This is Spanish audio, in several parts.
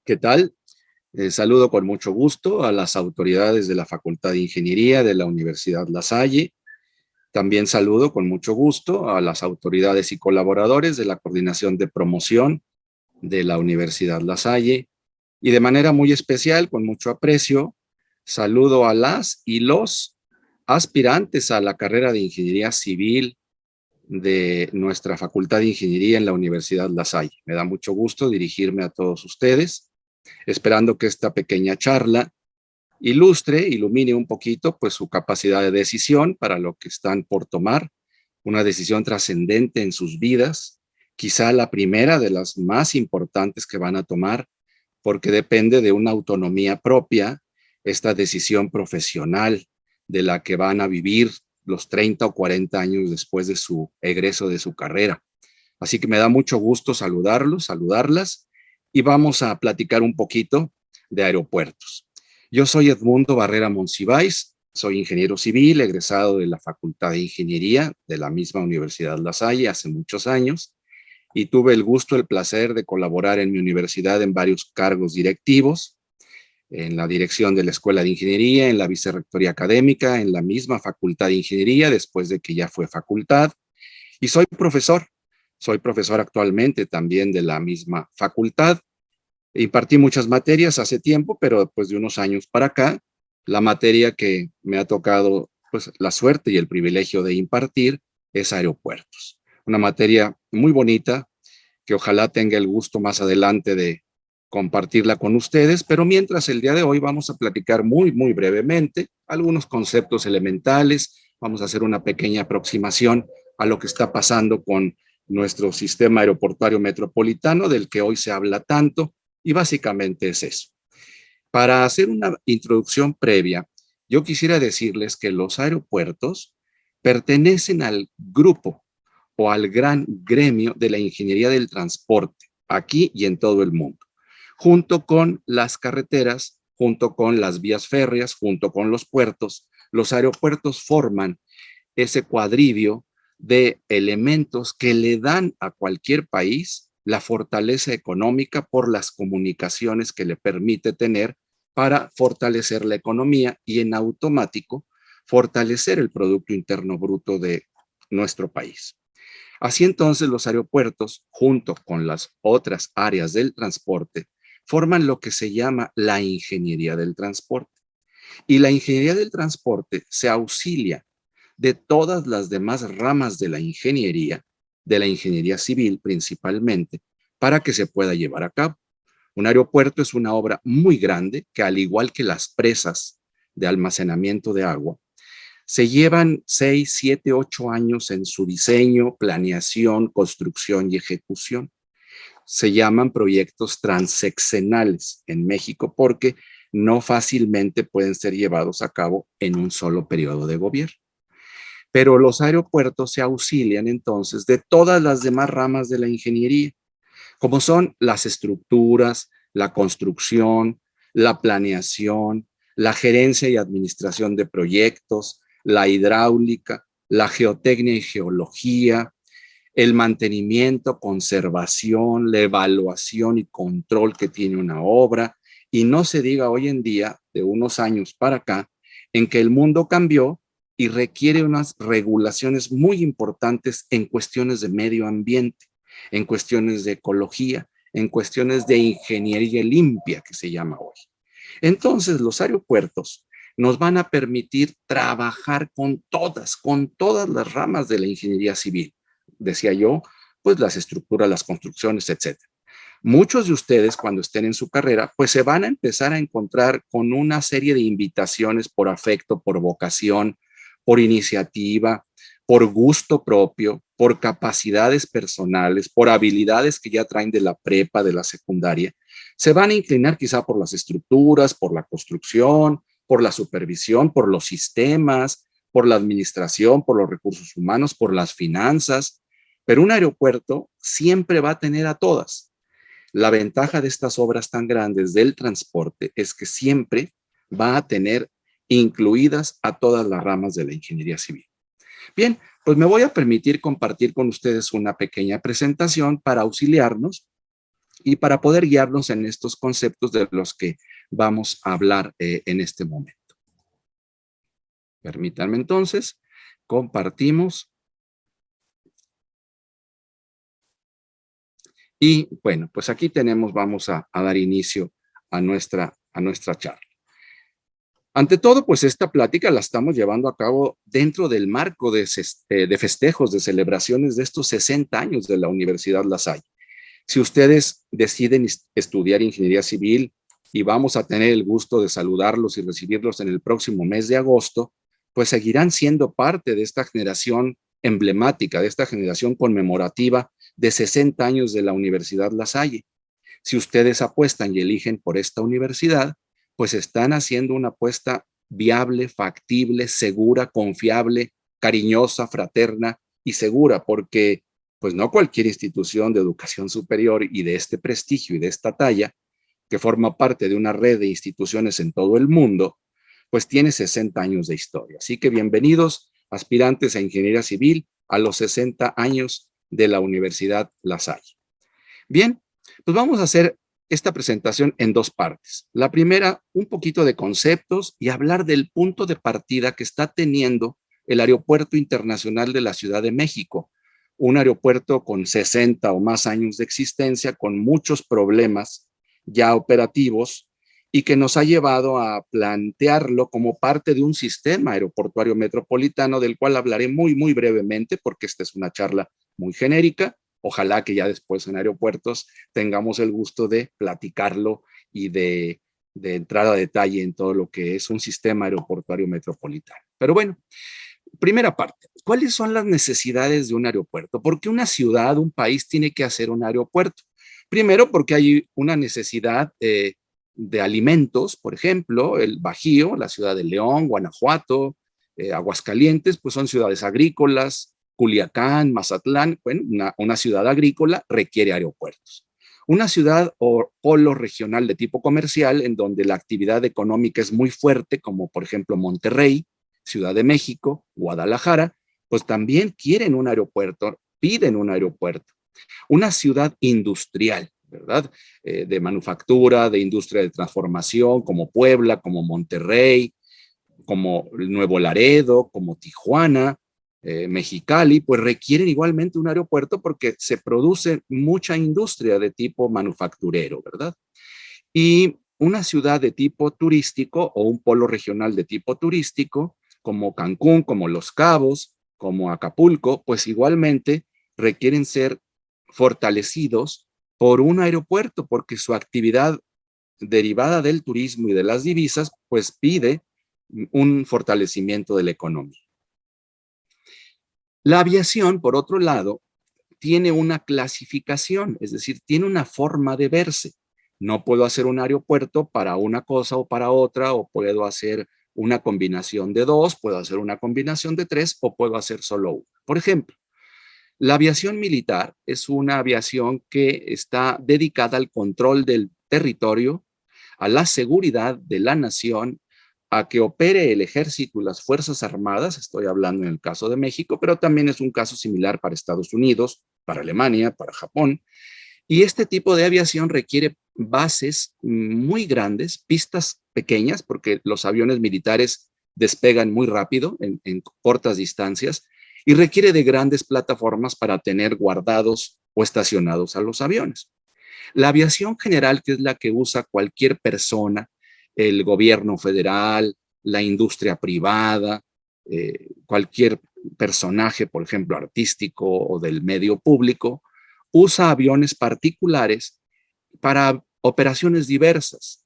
¿Qué tal? Saludo con mucho gusto a las autoridades de la Facultad de Ingeniería de la Universidad La Salle. También saludo con mucho gusto a las autoridades y colaboradores de la Coordinación de Promoción de la Universidad La Salle. Y de manera muy especial, con mucho aprecio, saludo a las y los aspirantes a la carrera de Ingeniería Civil de nuestra Facultad de Ingeniería en la Universidad La Salle. Me da mucho gusto dirigirme a todos ustedes, esperando que esta pequeña charla ilumine un poquito pues su capacidad de decisión para lo que están por tomar, una decisión trascendente en sus vidas, quizá la primera de las más importantes que van a tomar, porque depende de una autonomía propia, esta decisión profesional de la que van a vivir los 30 o 40 años después de su egreso de su carrera. Así que me da mucho gusto saludarlos, saludarlas, y vamos a platicar un poquito de aeropuertos. Yo soy Edmundo Barrera Monsiváis, soy ingeniero civil, egresado de la Facultad de Ingeniería de la misma Universidad La Salle hace muchos años, y tuve el gusto, el placer de colaborar en mi universidad en varios cargos directivos, en la dirección de la Escuela de Ingeniería, en la vicerrectoría académica, en la misma Facultad de Ingeniería, después de que ya fue facultad, y soy profesor actualmente también de la misma facultad. Impartí muchas materias hace tiempo, pero después de unos años para acá, la materia que me ha tocado pues la suerte y el privilegio de impartir es aeropuertos. Una materia muy bonita que ojalá tenga el gusto más adelante de compartirla con ustedes, pero mientras el día de hoy vamos a platicar muy brevemente algunos conceptos elementales, vamos a hacer una pequeña aproximación a lo que está pasando con nuestro sistema aeroportuario metropolitano, del que hoy se habla tanto, y básicamente es eso. Para hacer una introducción previa, yo quisiera decirles que los aeropuertos pertenecen al grupo o al gran gremio de la ingeniería del transporte, aquí y en todo el mundo, junto con las carreteras, junto con las vías férreas, junto con los puertos. Los aeropuertos forman ese cuadrivio de elementos que le dan a cualquier país la fortaleza económica por las comunicaciones que le permite tener para fortalecer la economía y en automático fortalecer el Producto Interno Bruto de nuestro país. Así entonces los aeropuertos, junto con las otras áreas del transporte, forman lo que se llama la ingeniería del transporte. Y la ingeniería del transporte se auxilia de todas las demás ramas de la ingeniería civil principalmente, para que se pueda llevar a cabo. Un aeropuerto es una obra muy grande que, al igual que las presas de almacenamiento de agua, se llevan 6, 7, 8 años en su diseño, planeación, construcción y ejecución. Se llaman proyectos transeccionales en México porque no fácilmente pueden ser llevados a cabo en un solo periodo de gobierno. Pero los aeropuertos se auxilian entonces de todas las demás ramas de la ingeniería, como son las estructuras, la construcción, la planeación, la gerencia y administración de proyectos, la hidráulica, la geotecnia y geología, el mantenimiento, conservación, la evaluación y control que tiene una obra. Y no se diga hoy en día, de unos años para acá, en que el mundo cambió y requiere unas regulaciones muy importantes en cuestiones de medio ambiente, en cuestiones de ecología, en cuestiones de ingeniería limpia, que se llama hoy. Entonces, los aeropuertos nos van a permitir trabajar con todas las ramas de la ingeniería civil. Decía yo, pues las estructuras, las construcciones, etcétera. Muchos de ustedes, cuando estén en su carrera, pues se van a empezar a encontrar con una serie de invitaciones por afecto, por vocación, por iniciativa, por gusto propio, por capacidades personales, por habilidades que ya traen de la prepa, de la secundaria. Se van a inclinar quizá por las estructuras, por la construcción, por la supervisión, por los sistemas, por la administración, por los recursos humanos, por las finanzas. Pero un aeropuerto siempre va a tener a todas. La ventaja de estas obras tan grandes del transporte es que siempre va a tener incluidas a todas las ramas de la ingeniería civil. Bien, pues me voy a permitir compartir con ustedes una pequeña presentación para auxiliarnos y para poder guiarnos en estos conceptos de los que vamos a hablar en este momento. Permítanme entonces, compartimos. Y bueno, pues aquí tenemos, vamos a dar inicio a nuestra charla. Ante todo, pues esta plática la estamos llevando a cabo dentro del marco de festejos, de celebraciones de estos 60 años de la Universidad La Salle. Si ustedes deciden estudiar ingeniería civil y vamos a tener el gusto de saludarlos y recibirlos en el próximo mes de agosto, pues seguirán siendo parte de esta generación emblemática, de esta generación conmemorativa de 60 años de la Universidad La Salle. Si ustedes apuestan y eligen por esta universidad, pues están haciendo una apuesta viable, factible, segura, confiable, cariñosa, fraterna y segura, porque pues no cualquier institución de educación superior y de este prestigio y de esta talla, que forma parte de una red de instituciones en todo el mundo, pues tiene 60 años de historia. Así que bienvenidos, aspirantes a ingeniería civil, a los 60 años de la Universidad La Salle. Bien, pues vamos a hacer esta presentación en dos partes. La primera, un poquito de conceptos y hablar del punto de partida que está teniendo el Aeropuerto Internacional de la Ciudad de México, un aeropuerto con 60 o más años de existencia, con muchos problemas ya operativos y que nos ha llevado a plantearlo como parte de un sistema aeroportuario metropolitano del cual hablaré muy brevemente porque esta es una charla muy genérica. Ojalá que ya después en aeropuertos tengamos el gusto de platicarlo y de entrar a detalle en todo lo que es un sistema aeroportuario metropolitano. Pero bueno, primera parte, ¿cuáles son las necesidades de un aeropuerto? ¿Por qué una ciudad, un país tiene que hacer un aeropuerto? Primero, porque hay una necesidad de alimentos, por ejemplo, el Bajío, la ciudad de León, Guanajuato, Aguascalientes, pues son ciudades agrícolas. Culiacán, Mazatlán, bueno, una ciudad agrícola requiere aeropuertos. Una ciudad o polo regional de tipo comercial en donde la actividad económica es muy fuerte, como por ejemplo Monterrey, Ciudad de México, Guadalajara, pues también quieren un aeropuerto, piden un aeropuerto. Una ciudad industrial, ¿verdad? De manufactura, de industria de transformación, como Puebla, como Monterrey, como Nuevo Laredo, como Tijuana, Mexicali, pues requieren igualmente un aeropuerto porque se produce mucha industria de tipo manufacturero, ¿verdad? Y una ciudad de tipo turístico o un polo regional de tipo turístico, como Cancún, como Los Cabos, como Acapulco, pues igualmente requieren ser fortalecidos por un aeropuerto, porque su actividad derivada del turismo y de las divisas, pues pide un fortalecimiento de la economía. La aviación, por otro lado, tiene una clasificación, es decir, tiene una forma de verse. No puedo hacer un aeropuerto para una cosa o para otra, o puedo hacer una combinación de dos, puedo hacer una combinación de tres, o puedo hacer solo uno. Por ejemplo, la aviación militar es una aviación que está dedicada al control del territorio, a la seguridad de la nación, a que opere el ejército y las Fuerzas Armadas, estoy hablando en el caso de México, pero también es un caso similar para Estados Unidos, para Alemania, para Japón. Y este tipo de aviación requiere bases muy grandes, pistas pequeñas, porque los aviones militares despegan muy rápido en cortas distancias y requiere de grandes plataformas para tener guardados o estacionados a los aviones. La aviación general, que es la que usa cualquier persona, el gobierno federal, la industria privada, cualquier personaje, por ejemplo, artístico o del medio público, usa aviones particulares para operaciones diversas,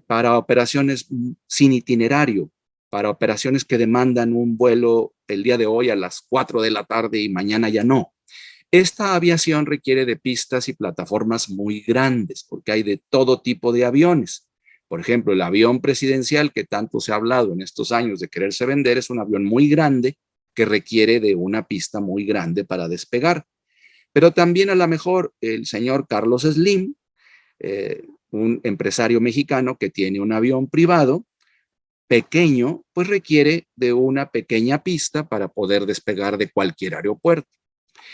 para operaciones sin itinerario, para operaciones que demandan un vuelo el día de hoy a las 4 de la tarde y mañana ya no. Esta aviación requiere de pistas y plataformas muy grandes porque hay de todo tipo de aviones. Por ejemplo, el avión presidencial que tanto se ha hablado en estos años de quererse vender es un avión muy grande que requiere de una pista muy grande para despegar. Pero también a lo mejor el señor Carlos Slim, un empresario mexicano que tiene un avión privado pequeño, pues requiere de una pequeña pista para poder despegar de cualquier aeropuerto.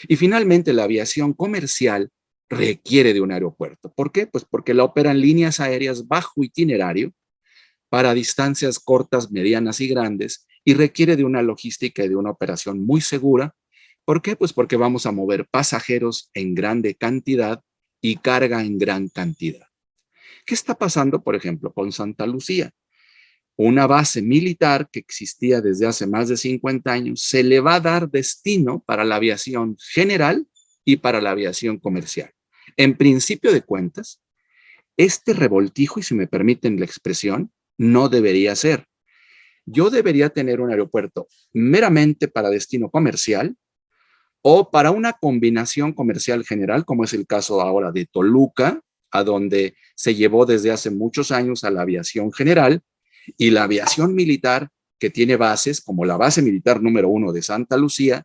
Y finalmente la aviación comercial requiere de un aeropuerto. ¿Por qué? Pues porque la operan líneas aéreas bajo itinerario para distancias cortas, medianas y grandes, y requiere de una logística y de una operación muy segura. ¿Por qué? Pues porque vamos a mover pasajeros en grande cantidad y carga en gran cantidad. ¿Qué está pasando, por ejemplo, con Santa Lucía? Una base militar que existía desde hace más de 50 años, se le va a dar destino para la aviación general y para la aviación comercial. En principio de cuentas, este revoltijo, y si me permiten la expresión, no debería ser. Yo debería tener un aeropuerto meramente para destino comercial o para una combinación comercial general, como es el caso ahora de Toluca, a donde se llevó desde hace muchos años a la aviación general y la aviación militar, que tiene bases como la base militar número 1 de Santa Lucía,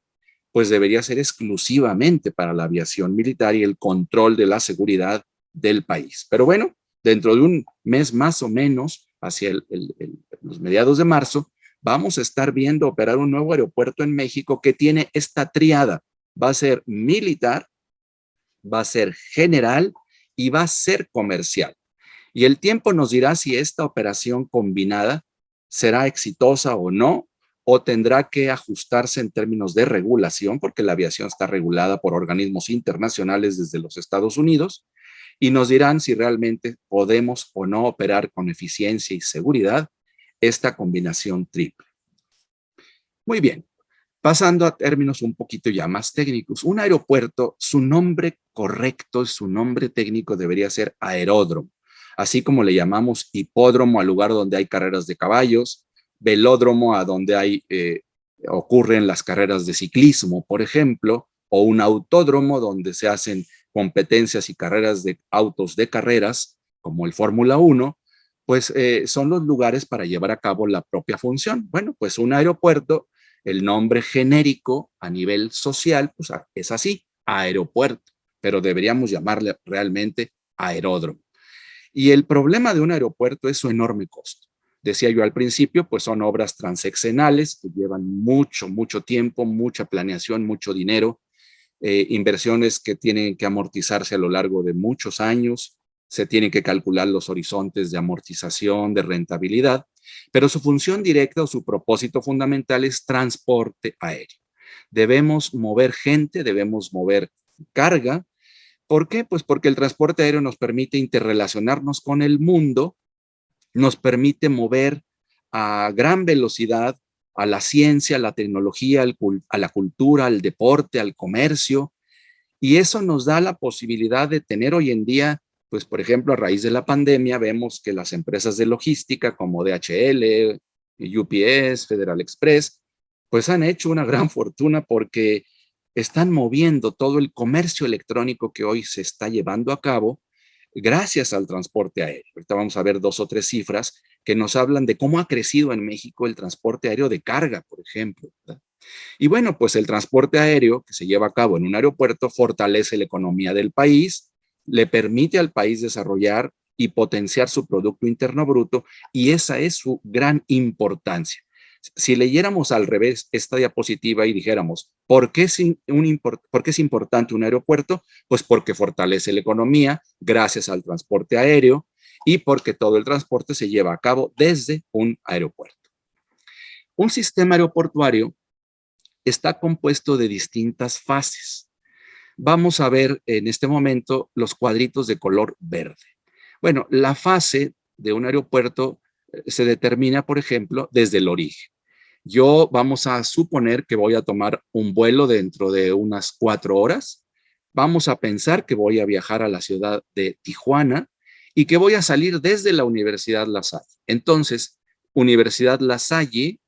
pues debería ser exclusivamente para la aviación militar y el control de la seguridad del país. Pero bueno, dentro de un mes más o menos, hacia los mediados de marzo, vamos a estar viendo operar un nuevo aeropuerto en México que tiene esta triada. Va a ser militar, va a ser general y va a ser comercial. Y el tiempo nos dirá si esta operación combinada será exitosa o no, o tendrá que ajustarse en términos de regulación, porque la aviación está regulada por organismos internacionales desde los Estados Unidos, y nos dirán si realmente podemos o no operar con eficiencia y seguridad esta combinación triple. Muy bien, pasando a términos un poquito ya más técnicos. Un aeropuerto, su nombre correcto, su nombre técnico debería ser aeródromo, así como le llamamos hipódromo al lugar donde hay carreras de caballos, velódromo a donde ocurren las carreras de ciclismo, por ejemplo, o un autódromo donde se hacen competencias y carreras de autos de carreras, como el Fórmula 1, pues son los lugares para llevar a cabo la propia función. Bueno, pues un aeropuerto, el nombre genérico a nivel social, pues es así, aeropuerto, pero deberíamos llamarle realmente aeródromo. Y el problema de un aeropuerto es su enorme costo. Decía yo al principio, pues son obras transeccionales que llevan mucho, mucho tiempo, mucha planeación, mucho dinero, inversiones que tienen que amortizarse a lo largo de muchos años, se tienen que calcular los horizontes de amortización, de rentabilidad, pero su función directa o su propósito fundamental es transporte aéreo. Debemos mover gente, debemos mover carga. ¿Por qué? Pues porque el transporte aéreo nos permite interrelacionarnos con el mundo, nos permite mover a gran velocidad a la ciencia, a la tecnología, a la cultura, al deporte, al comercio, y eso nos da la posibilidad de tener hoy en día, pues por ejemplo, a raíz de la pandemia, vemos que las empresas de logística como DHL, UPS, Federal Express, pues han hecho una gran fortuna porque están moviendo todo el comercio electrónico que hoy se está llevando a cabo gracias al transporte aéreo. Ahorita vamos a ver dos o tres cifras que nos hablan de cómo ha crecido en México el transporte aéreo de carga, por ejemplo, ¿verdad? Y bueno, pues el transporte aéreo que se lleva a cabo en un aeropuerto fortalece la economía del país, le permite al país desarrollar y potenciar su Producto Interno Bruto, y esa es su gran importancia. Si leyéramos al revés esta diapositiva y dijéramos, ¿por qué es importante un aeropuerto? Pues porque fortalece la economía gracias al transporte aéreo y porque todo el transporte se lleva a cabo desde un aeropuerto. Un sistema aeroportuario está compuesto de distintas fases. Vamos a ver en este momento los cuadritos de color verde. Bueno, la fase de un aeropuerto se determina, por ejemplo, desde el origen. Yo vamos a suponer que voy a tomar un vuelo dentro de unas 4 horas. Vamos a pensar que voy a viajar a la ciudad de Tijuana y que voy a salir desde la Universidad La Salle. Entonces, Universidad La Salle,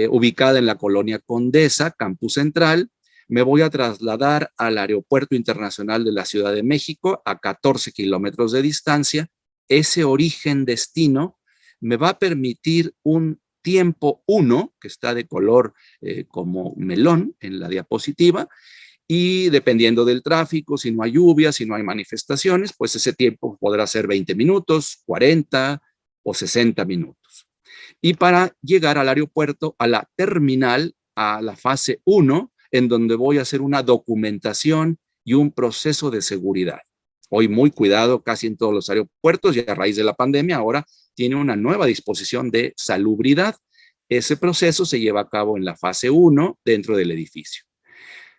ubicada en la colonia Condesa, Campus Central, me voy a trasladar al Aeropuerto Internacional de la Ciudad de México a 14 kilómetros de distancia. Ese origen-destino me va a permitir un tiempo 1, que está de color como melón en la diapositiva, y dependiendo del tráfico, si no hay lluvia, si no hay manifestaciones, pues ese tiempo podrá ser 20 minutos, 40 o 60 minutos. Y para llegar al aeropuerto, a la terminal, a la fase 1, en donde voy a hacer una documentación y un proceso de seguridad. Hoy muy cuidado casi en todos los aeropuertos y a raíz de la pandemia ahora tiene una nueva disposición de salubridad. Ese proceso se lleva a cabo en la fase 1 dentro del edificio.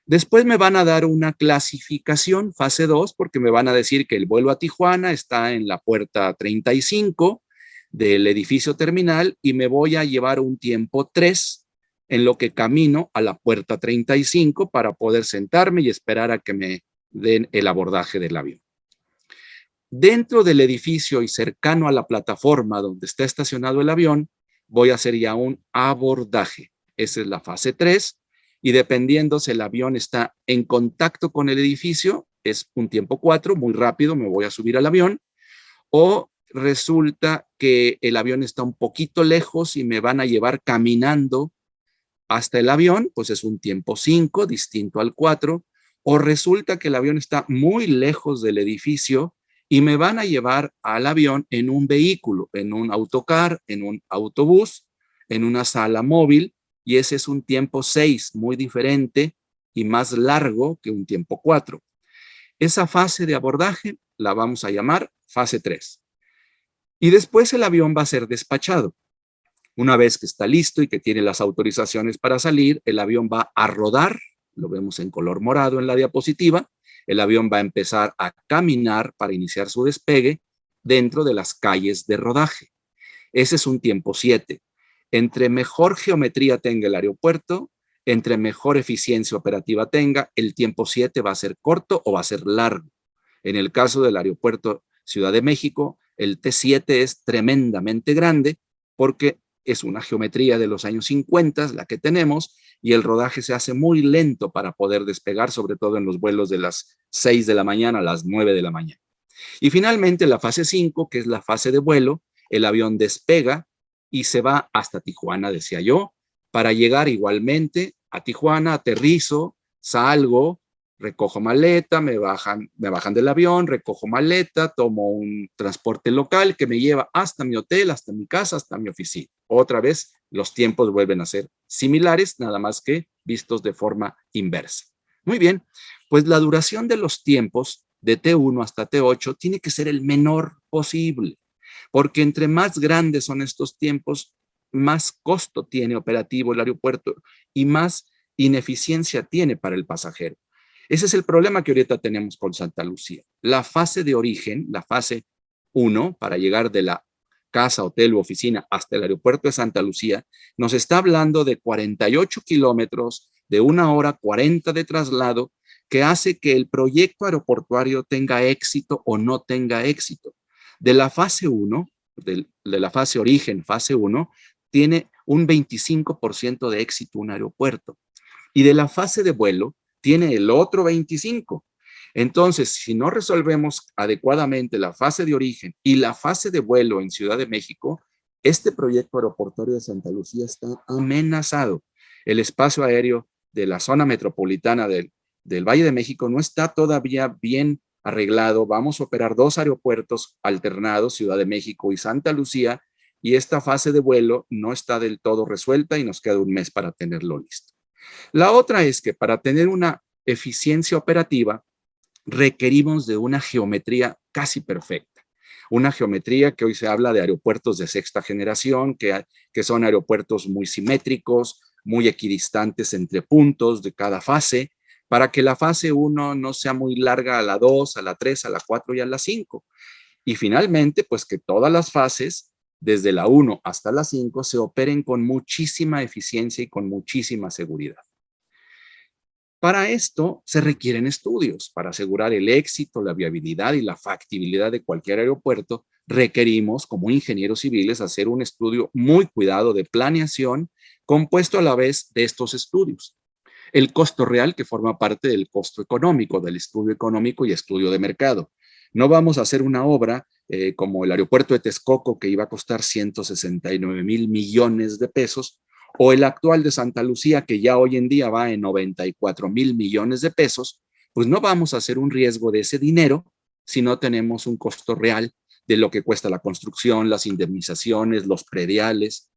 Después me van a dar una clasificación, fase 2, porque me van a decir que el vuelo a Tijuana está en la puerta 35 del edificio terminal y me voy a llevar un tiempo 3 en lo que camino a la puerta 35 para poder sentarme y esperar a que me den el abordaje del avión. Dentro del edificio y cercano a la plataforma donde está estacionado el avión, voy a hacer ya un abordaje. Esa es la fase 3. Y dependiendo si el avión está en contacto con el edificio, es un tiempo 4, muy rápido, me voy a subir al avión, o resulta que el avión está un poquito lejos y me van a llevar caminando hasta el avión, pues es un tiempo 5, distinto al 4, o resulta que el avión está muy lejos del edificio y me van a llevar al avión en un vehículo, en un autocar, en un autobús, en una sala móvil, y ese es un tiempo 6, muy diferente y más largo que un tiempo 4. Esa fase de abordaje la vamos a llamar fase 3. Y después el avión va a ser despachado. Una vez que está listo y que tiene las autorizaciones para salir, el avión va a rodar, lo vemos en color morado en la diapositiva, el avión va a empezar a caminar para iniciar su despegue dentro de las calles de rodaje. Ese es un tiempo 7. Entre mejor geometría tenga el aeropuerto, entre mejor eficiencia operativa tenga, el tiempo 7 va a ser corto o va a ser largo. En el caso del aeropuerto Ciudad de México, el T7 es tremendamente grande porque es una geometría de los años 50, la que tenemos, y el rodaje se hace muy lento para poder despegar, sobre todo en los vuelos de las 6 de la mañana a las 9 de la mañana. Y finalmente la fase 5, que es la fase de vuelo, el avión despega y se va hasta Tijuana, decía yo, para llegar igualmente a Tijuana, aterrizo, salgo, recojo maleta, me bajan del avión, recojo maleta, tomo un transporte local que me lleva hasta mi hotel, hasta mi casa, hasta mi oficina. Otra vez, los tiempos vuelven a ser similares, nada más que vistos de forma inversa. Muy bien, pues la duración de los tiempos de T1 hasta T8 tiene que ser el menor posible, porque entre más grandes son estos tiempos, más costo tiene operativo el aeropuerto y más ineficiencia tiene para el pasajero. Ese es el problema que ahorita tenemos con Santa Lucía. La fase de origen, la fase 1, para llegar de la casa, hotel u oficina hasta el aeropuerto de Santa Lucía, nos está hablando de 48 kilómetros, de 1 hora 40 de traslado, que hace que el proyecto aeroportuario tenga éxito o no tenga éxito. De la fase 1, de la fase origen, fase 1, tiene un 25% de éxito un aeropuerto. Y de la fase de vuelo, tiene el otro 25%. Entonces, si no resolvemos adecuadamente la fase de origen y la fase de vuelo en Ciudad de México, este proyecto aeroportuario de Santa Lucía está amenazado. El espacio aéreo de la zona metropolitana del Valle de México no está todavía bien arreglado. Vamos a operar 2 aeropuertos alternados, Ciudad de México y Santa Lucía, y esta fase de vuelo no está del todo resuelta y nos queda un mes para tenerlo listo. La otra es que para tener una eficiencia operativa requerimos de una geometría casi perfecta. Una geometría que hoy se habla de aeropuertos de sexta generación, que son aeropuertos muy simétricos, muy equidistantes entre puntos de cada fase, para que la fase 1 no sea muy larga a la 2, a la 3, a la 4 y a la 5. Y finalmente, pues que todas las fases, desde la 1 hasta la 5, se operen con muchísima eficiencia y con muchísima seguridad. Para esto se requieren estudios. Para asegurar el éxito, la viabilidad y la factibilidad de cualquier aeropuerto, requerimos como ingenieros civiles hacer un estudio muy cuidado de planeación compuesto a la vez de estos estudios. El costo real, que forma parte del costo económico, del estudio económico y estudio de mercado. No vamos a hacer una obra como el aeropuerto de Texcoco, que iba a costar 169,000 millones de pesos, o el actual de Santa Lucía, que ya hoy en día va en 94,000 millones de pesos, pues no vamos a hacer un riesgo de ese dinero si no tenemos un costo real de lo que cuesta la construcción, las indemnizaciones, los prediales.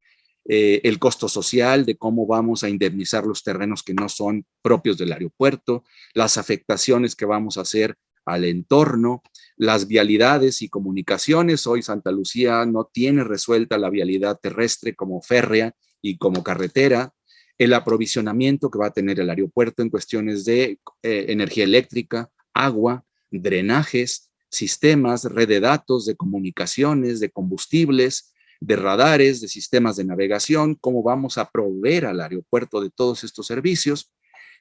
el costo social de cómo vamos a indemnizar los terrenos que no son propios del aeropuerto, las afectaciones que vamos a hacer al entorno, las vialidades y comunicaciones. Hoy Santa Lucía no tiene resuelta la vialidad terrestre como férrea y como carretera, el aprovisionamiento que va a tener el aeropuerto en cuestiones de energía eléctrica, agua, drenajes, sistemas, red de datos, de comunicaciones, de combustibles, de radares, de sistemas de navegación, cómo vamos a proveer al aeropuerto de todos estos servicios,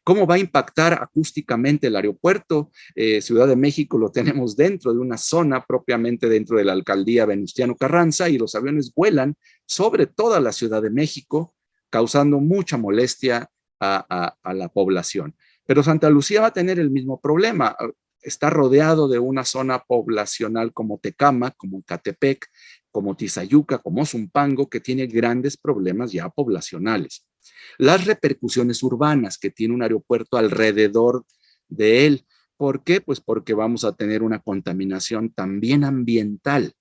cómo va a impactar acústicamente el aeropuerto. Ciudad de México lo tenemos dentro de una zona propiamente dentro de la alcaldía Venustiano Carranza y los aviones vuelan sobre toda la Ciudad de México, causando mucha molestia a la población. Pero Santa Lucía va a tener el mismo problema. Está rodeado de una zona poblacional como Tecámac, como Catepec, como Tizayuca, como Zumpango, que tiene grandes problemas ya poblacionales. Las repercusiones urbanas que tiene un aeropuerto alrededor de él. ¿Por qué? Pues porque vamos a tener una contaminación también ambiental.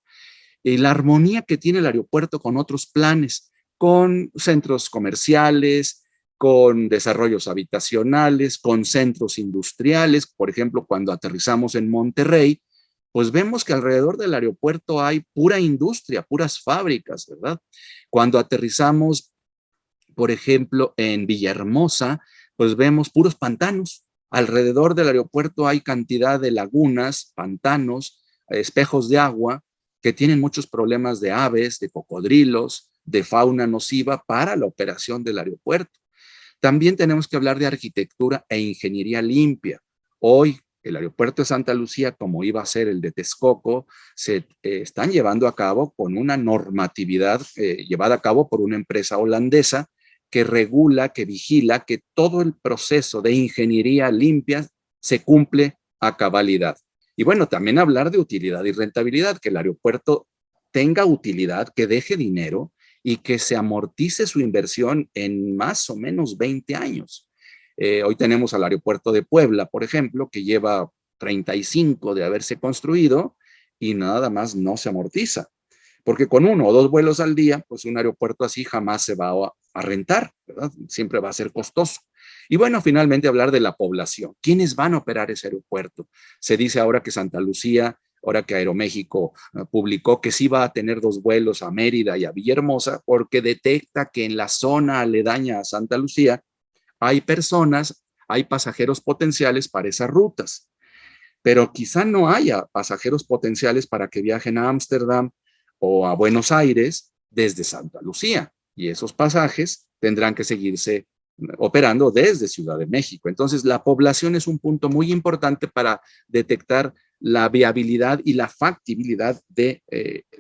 Y la armonía que tiene el aeropuerto con otros planes, con centros comerciales, con desarrollos habitacionales, con centros industriales. Por ejemplo, cuando aterrizamos en Monterrey, pues vemos que alrededor del aeropuerto hay pura industria, puras fábricas, ¿verdad? Cuando aterrizamos, por ejemplo, en Villahermosa, pues vemos puros pantanos. Alrededor del aeropuerto hay cantidad de lagunas, pantanos, espejos de agua que tienen muchos problemas de aves, de cocodrilos, de fauna nociva para la operación del aeropuerto. También tenemos que hablar de arquitectura e ingeniería limpia. Hoy, el aeropuerto de Santa Lucía, como iba a ser el de Texcoco, se están llevando a cabo con una normatividad llevada a cabo por una empresa holandesa que regula, que vigila que todo el proceso de ingeniería limpia se cumple a cabalidad. Y bueno, también hablar de utilidad y rentabilidad, que el aeropuerto tenga utilidad, que deje dinero y que se amortice su inversión en más o menos 20 años. Hoy tenemos al aeropuerto de Puebla, por ejemplo, que lleva 35 de haberse construido y nada más no se amortiza. Porque con uno o dos vuelos al día, pues un aeropuerto así jamás se va a rentar, ¿verdad? Siempre va a ser costoso. Y bueno, finalmente hablar de la población. ¿Quiénes van a operar ese aeropuerto? Se dice ahora que Santa Lucía, ahora que Aeroméxico publicó que sí va a tener dos vuelos a Mérida y a Villahermosa, porque detecta que en la zona aledaña a Santa Lucía hay personas, hay pasajeros potenciales para esas rutas, pero quizá no haya pasajeros potenciales para que viajen a Ámsterdam o a Buenos Aires desde Santa Lucía. Y esos pasajes tendrán que seguirse operando desde Ciudad de México. Entonces, la población es un punto muy importante para detectar la viabilidad y la factibilidad de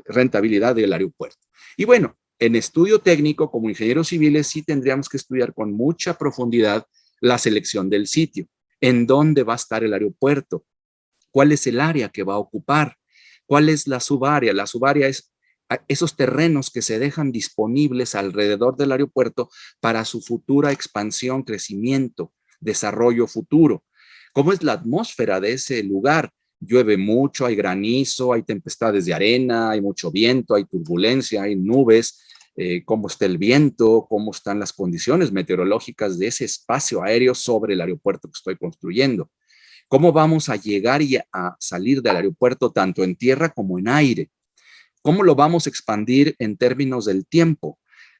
rentabilidad del aeropuerto. Y bueno, en estudio técnico, como ingenieros civiles, sí tendríamos que estudiar con mucha profundidad la selección del sitio, en dónde va a estar el aeropuerto, cuál es el área que va a ocupar, cuál es la subárea. La subárea es esos terrenos que se dejan disponibles alrededor del aeropuerto para su futura expansión, crecimiento, desarrollo futuro. ¿Cómo es la atmósfera de ese lugar? Llueve mucho, hay granizo, hay tempestades de arena, hay mucho viento, hay turbulencia, hay nubes. Cómo está el viento, cómo están las condiciones meteorológicas de ese espacio aéreo sobre el aeropuerto que estoy construyendo. ¿Cómo vamos a llegar y a salir del aeropuerto tanto en tierra como en aire? ¿Cómo lo vamos a expandir en términos del tiempo?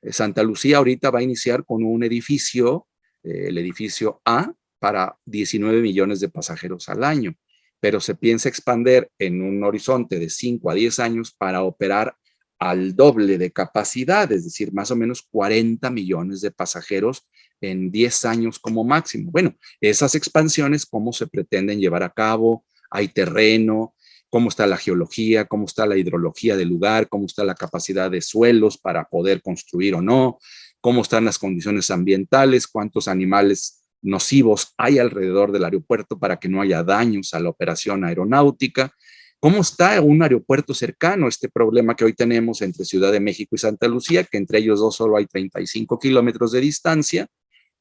Santa Lucía ahorita va a iniciar con un edificio, el edificio A, para 19 millones de pasajeros al año, pero se piensa expandir en un horizonte de 5 a 10 años para operar al doble de capacidad, es decir, más o menos 40 millones de pasajeros en 10 años como máximo. Bueno, esas expansiones, ¿cómo se pretenden llevar a cabo? ¿Hay terreno? ¿Cómo está la geología? ¿Cómo está la hidrología del lugar? ¿Cómo está la capacidad de suelos para poder construir o no? ¿Cómo están las condiciones ambientales? ¿Cuántos animales nocivos hay alrededor del aeropuerto para que no haya daños a la operación aeronáutica? ¿Cómo está un aeropuerto cercano? Este problema que hoy tenemos entre Ciudad de México y Santa Lucía, que entre ellos dos solo hay 35 kilómetros de distancia.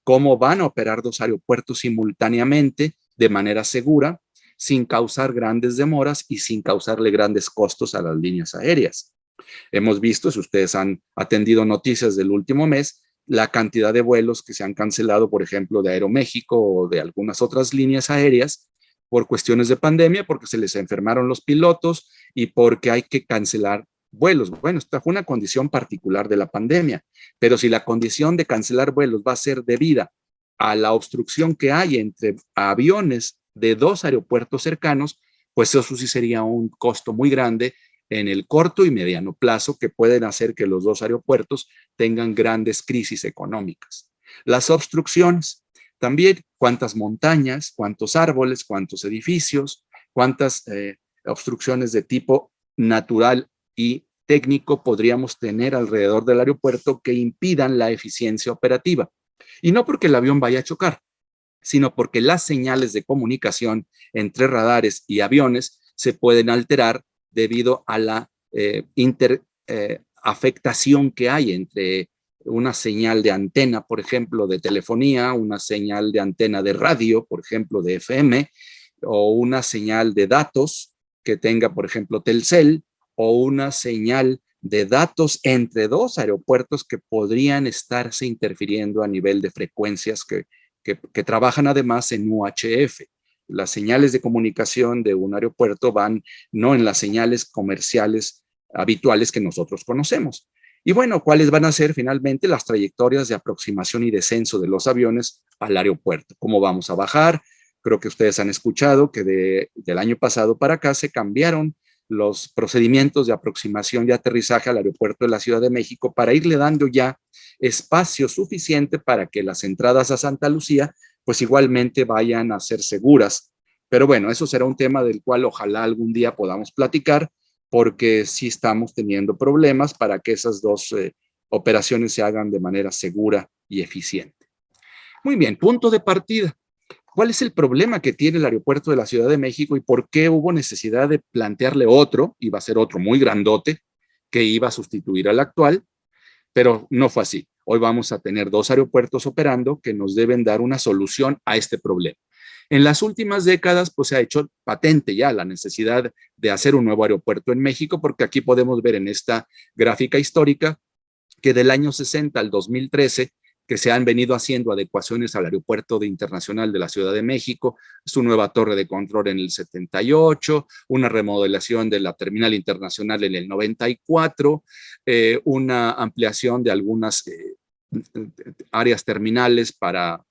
¿Cómo van a operar dos aeropuertos simultáneamente de manera segura, sin causar grandes demoras y sin causarle grandes costos a las líneas aéreas? Hemos visto, si ustedes han atendido noticias del último mes, la cantidad de vuelos que se han cancelado, por ejemplo, de Aeroméxico o de algunas otras líneas aéreas por cuestiones de pandemia, porque se les enfermaron los pilotos y porque hay que cancelar vuelos. Bueno, esta fue una condición particular de la pandemia, pero si la condición de cancelar vuelos va a ser debida a la obstrucción que hay entre aviones de dos aeropuertos cercanos, pues eso sí sería un costo muy grande en el corto y mediano plazo que pueden hacer que los dos aeropuertos tengan grandes crisis económicas. Las obstrucciones, también cuántas montañas, cuántos árboles, cuántos edificios, cuántas obstrucciones de tipo natural y técnico podríamos tener alrededor del aeropuerto que impidan la eficiencia operativa. Y no porque el avión vaya a chocar, sino porque las señales de comunicación entre radares y aviones se pueden alterar debido a la afectación que hay entre una señal de antena, por ejemplo, de telefonía, una señal de antena de radio, por ejemplo, de FM, o una señal de datos que tenga, por ejemplo, Telcel, o una señal de datos entre dos aeropuertos que podrían estarse interfiriendo a nivel de frecuencias que trabajan además en UHF. Las señales de comunicación de un aeropuerto van no en las señales comerciales habituales que nosotros conocemos. Y bueno, ¿cuáles van a ser finalmente las trayectorias de aproximación y descenso de los aviones al aeropuerto? ¿Cómo vamos a bajar? Creo que ustedes han escuchado que del año pasado para acá se cambiaron los procedimientos de aproximación y aterrizaje al aeropuerto de la Ciudad de México para irle dando ya espacio suficiente para que las entradas a Santa Lucía pues igualmente vayan a ser seguras. Pero bueno, eso será un tema del cual ojalá algún día podamos platicar, porque sí estamos teniendo problemas para que esas dos operaciones se hagan de manera segura y eficiente. Muy bien, punto de partida. ¿Cuál es el problema que tiene el aeropuerto de la Ciudad de México y por qué hubo necesidad de plantearle otro? Iba a ser otro muy grandote que iba a sustituir al actual, pero no fue así. Hoy vamos a tener dos aeropuertos operando que nos deben dar una solución a este problema. En las últimas décadas, pues se ha hecho patente ya la necesidad de hacer un nuevo aeropuerto en México, porque aquí podemos ver en esta gráfica histórica que del año 60 al 2013 que se han venido haciendo adecuaciones al aeropuerto internacional de la Ciudad de México, su nueva torre de control en el 78, una remodelación de la terminal internacional en el 94, una ampliación de algunas áreas terminales para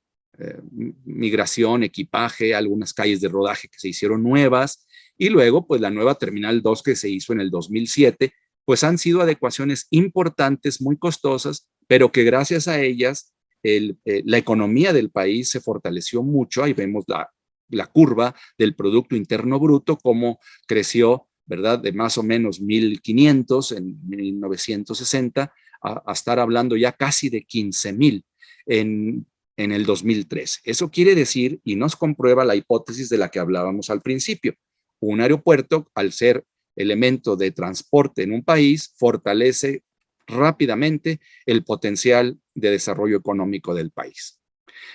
migración, equipaje, algunas calles de rodaje que se hicieron nuevas, y luego pues la nueva Terminal 2 que se hizo en el 2007, pues han sido adecuaciones importantes, muy costosas, pero que gracias a ellas la economía del país se fortaleció mucho. Ahí vemos la curva del Producto Interno Bruto, cómo creció, ¿verdad? De más o menos 1.500 en 1960 a estar hablando ya casi de 15,000 en el 2013. Eso quiere decir, y nos comprueba la hipótesis de la que hablábamos al principio, un aeropuerto, al ser elemento de transporte en un país, fortalece rápidamente el potencial de desarrollo económico del país.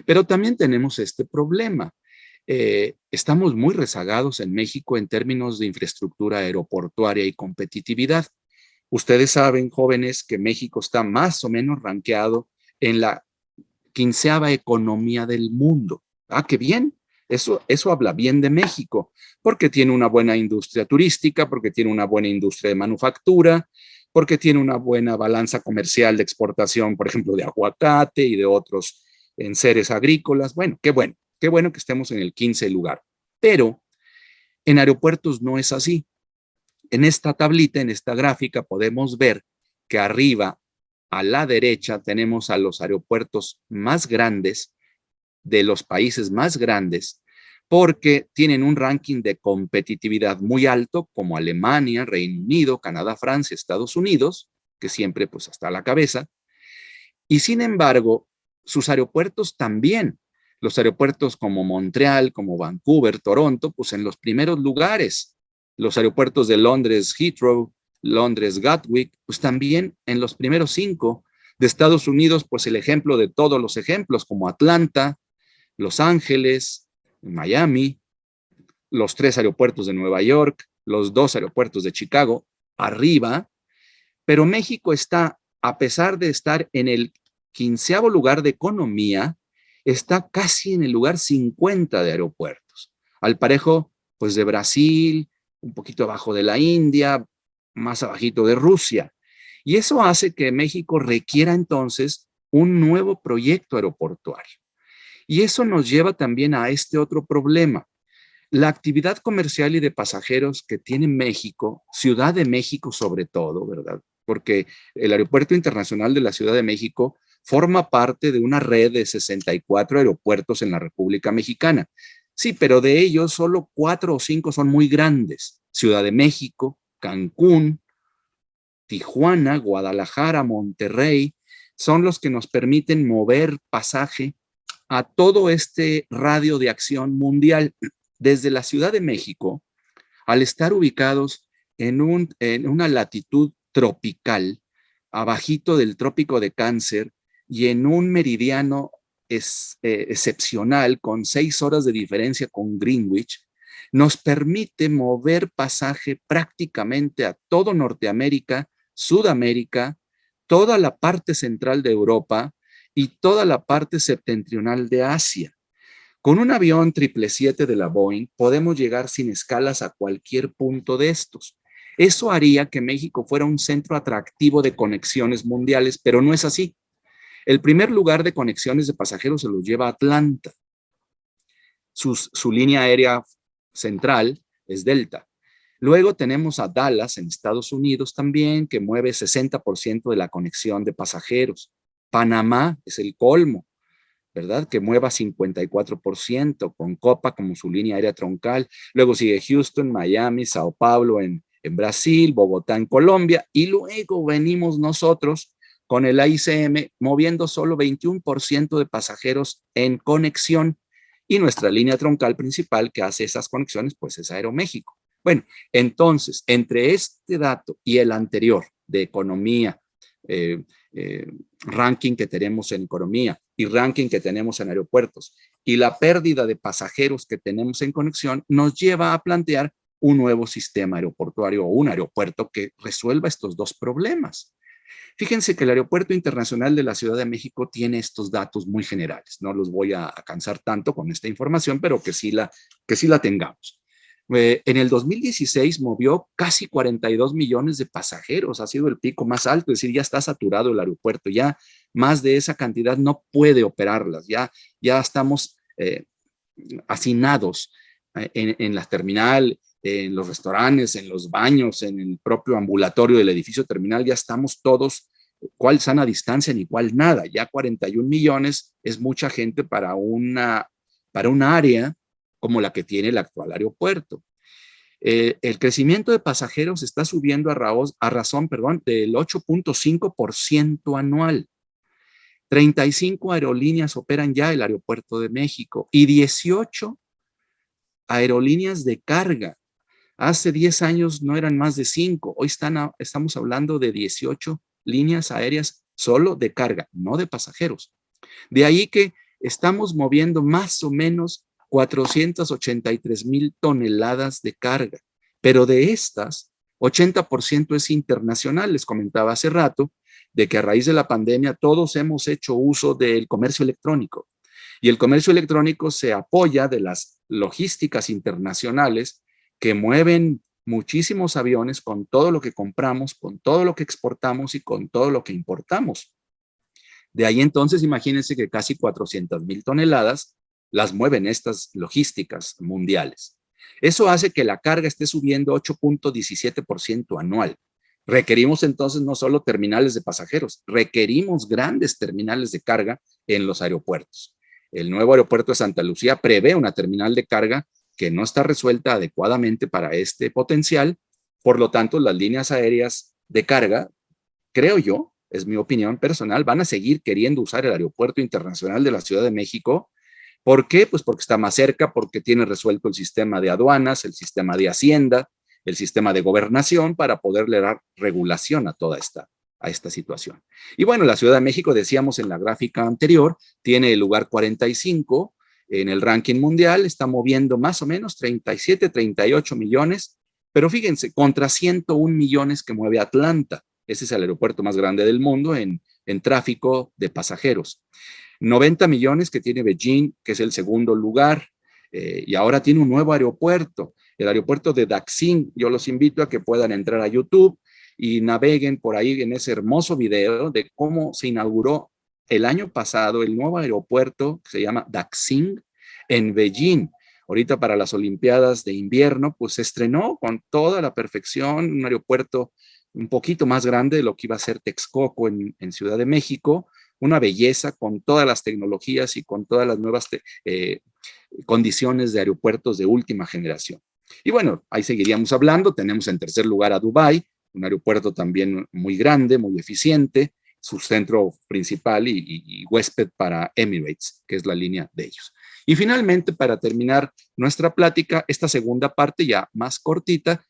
Pero también tenemos este problema. Estamos muy rezagados en México en términos de infraestructura aeroportuaria y competitividad. Ustedes saben, jóvenes, que México está más o menos rankeado en la 15ª economía del mundo. Ah, qué bien. Eso habla bien de México, porque tiene una buena industria turística, porque tiene una buena industria de manufactura, porque tiene una buena balanza comercial de exportación, por ejemplo, de aguacate y de otros enseres agrícolas. Bueno, qué bueno que estemos en el 15 lugar. Pero en aeropuertos no es así. En esta tablita, en esta gráfica, podemos ver que arriba a la derecha tenemos a los aeropuertos más grandes de los países más grandes porque tienen un ranking de competitividad muy alto, como Alemania, Reino Unido, Canadá, Francia, Estados Unidos, que siempre pues hasta la cabeza. Y sin embargo, sus aeropuertos también, los aeropuertos como Montreal, como Vancouver, Toronto, pues en los primeros lugares. Los aeropuertos de Londres, Heathrow, Londres, Gatwick, pues también en los primeros 5. De Estados Unidos, pues el ejemplo de todos los ejemplos, como Atlanta, Los Ángeles, Miami, los 3 aeropuertos de Nueva York, los 2 aeropuertos de Chicago, arriba, Pero México está, a pesar de estar en el 15º lugar de economía, está casi en el lugar 50 de aeropuertos, al parejo pues de Brasil, un poquito abajo de la India, más abajito de Rusia. Y eso hace que México requiera entonces un nuevo proyecto aeroportuario. Y eso nos lleva también a este otro problema. La actividad comercial y de pasajeros que tiene México, Ciudad de México sobre todo, ¿verdad? Porque el Aeropuerto Internacional de la Ciudad de México forma parte de una red de 64 aeropuertos en la República Mexicana. Sí, pero de ellos solo 4 o 5 son muy grandes. Ciudad de México, Cancún, Tijuana, Guadalajara, Monterrey, son los que nos permiten mover pasaje a todo este radio de acción mundial. Desde la Ciudad de México, al estar ubicados en una latitud tropical, abajito del trópico de Cáncer y en un meridiano excepcional con 6 horas de diferencia con Greenwich, nos permite mover pasaje prácticamente a todo Norteamérica, Sudamérica, toda la parte central de Europa y toda la parte septentrional de Asia. Con un avión 777 de la Boeing podemos llegar sin escalas a cualquier punto de estos. Eso haría que México fuera un centro atractivo de conexiones mundiales, pero no es así. El primer lugar de conexiones de pasajeros se los lleva a Atlanta. Su línea aérea central es Delta. Luego tenemos a Dallas en Estados Unidos también, que mueve 60% de la conexión de pasajeros. Panamá es el colmo, ¿verdad? Que mueva 54%, con Copa como su línea aérea troncal. Luego sigue Houston, Miami, Sao Paulo en Brasil, Bogotá en Colombia, y luego venimos nosotros con el AICM moviendo solo 21% de pasajeros en conexión, y nuestra línea troncal principal que hace esas conexiones pues es Aeroméxico. Bueno, entonces, entre este dato y el anterior de economía, ranking que tenemos en economía y ranking que tenemos en aeropuertos y la pérdida de pasajeros que tenemos en conexión, nos lleva a plantear un nuevo sistema aeroportuario o un aeropuerto que resuelva estos dos problemas. Fíjense que el Aeropuerto Internacional de la Ciudad de México tiene estos datos muy generales. No los voy a cansar tanto con esta información, pero que sí la tengamos. En el 2016 movió casi 42 millones de pasajeros, ha sido el pico más alto, es decir, ya está saturado el aeropuerto, ya más de esa cantidad no puede operarlas, ya estamos hacinados en la terminal, en los restaurantes, en los baños, en el propio ambulatorio del edificio terminal, ya estamos todos, cuál sana distancia ni cuál nada, ya 41 millones es mucha gente para una área como la que tiene el actual aeropuerto. El crecimiento de pasajeros está subiendo a razón del 8.5% anual. 35 aerolíneas operan ya el aeropuerto de México y 18 aerolíneas de carga. Hace 10 años no eran más de 5, hoy estamos hablando de 18 líneas aéreas solo de carga, no de pasajeros. De ahí que estamos moviendo más o menos 483,000 toneladas de carga, pero de estas, 80% es internacional. Les comentaba hace rato de que a raíz de la pandemia todos hemos hecho uso del comercio electrónico, y el comercio electrónico se apoya de las logísticas internacionales que mueven muchísimos aviones con todo lo que compramos, con todo lo que exportamos y con todo lo que importamos. De ahí entonces, imagínense que casi 400,000 toneladas las mueven estas logísticas mundiales. Eso hace que la carga esté subiendo 8.17% anual. Requerimos entonces no solo terminales de pasajeros, requerimos grandes terminales de carga en los aeropuertos. El nuevo aeropuerto de Santa Lucía prevé una terminal de carga que no está resuelta adecuadamente para este potencial. Por lo tanto, las líneas aéreas de carga, creo yo, es mi opinión personal, van a seguir queriendo usar el Aeropuerto Internacional de la Ciudad de México. ¿Por qué? Pues porque está más cerca, porque tiene resuelto el sistema de aduanas, el sistema de hacienda, el sistema de gobernación, para poderle dar regulación a toda esta situación. Y bueno, la Ciudad de México, decíamos en la gráfica anterior, tiene el lugar 45 en el ranking mundial, está moviendo más o menos 37, 38 millones, pero fíjense, contra 101 millones que mueve Atlanta. Ese es el aeropuerto más grande del mundo en tráfico de pasajeros. 90 millones que tiene Beijing, que es el segundo lugar, y ahora tiene un nuevo aeropuerto, el aeropuerto de Daxing. Yo los invito a que puedan entrar a YouTube y naveguen por ahí en ese hermoso video de cómo se inauguró el año pasado el nuevo aeropuerto que se llama Daxing en Beijing. Ahorita para las Olimpiadas de invierno, pues se estrenó con toda la perfección, un aeropuerto un poquito más grande de lo que iba a ser Texcoco en Ciudad de México, una belleza con todas las tecnologías y con todas las nuevas condiciones de aeropuertos de última generación. Y bueno, ahí seguiríamos hablando. Tenemos en tercer lugar a Dubái, un aeropuerto también muy grande, muy eficiente, su centro principal y huésped para Emirates, que es la línea de ellos. Y finalmente, para terminar nuestra plática, esta segunda parte ya más cortita,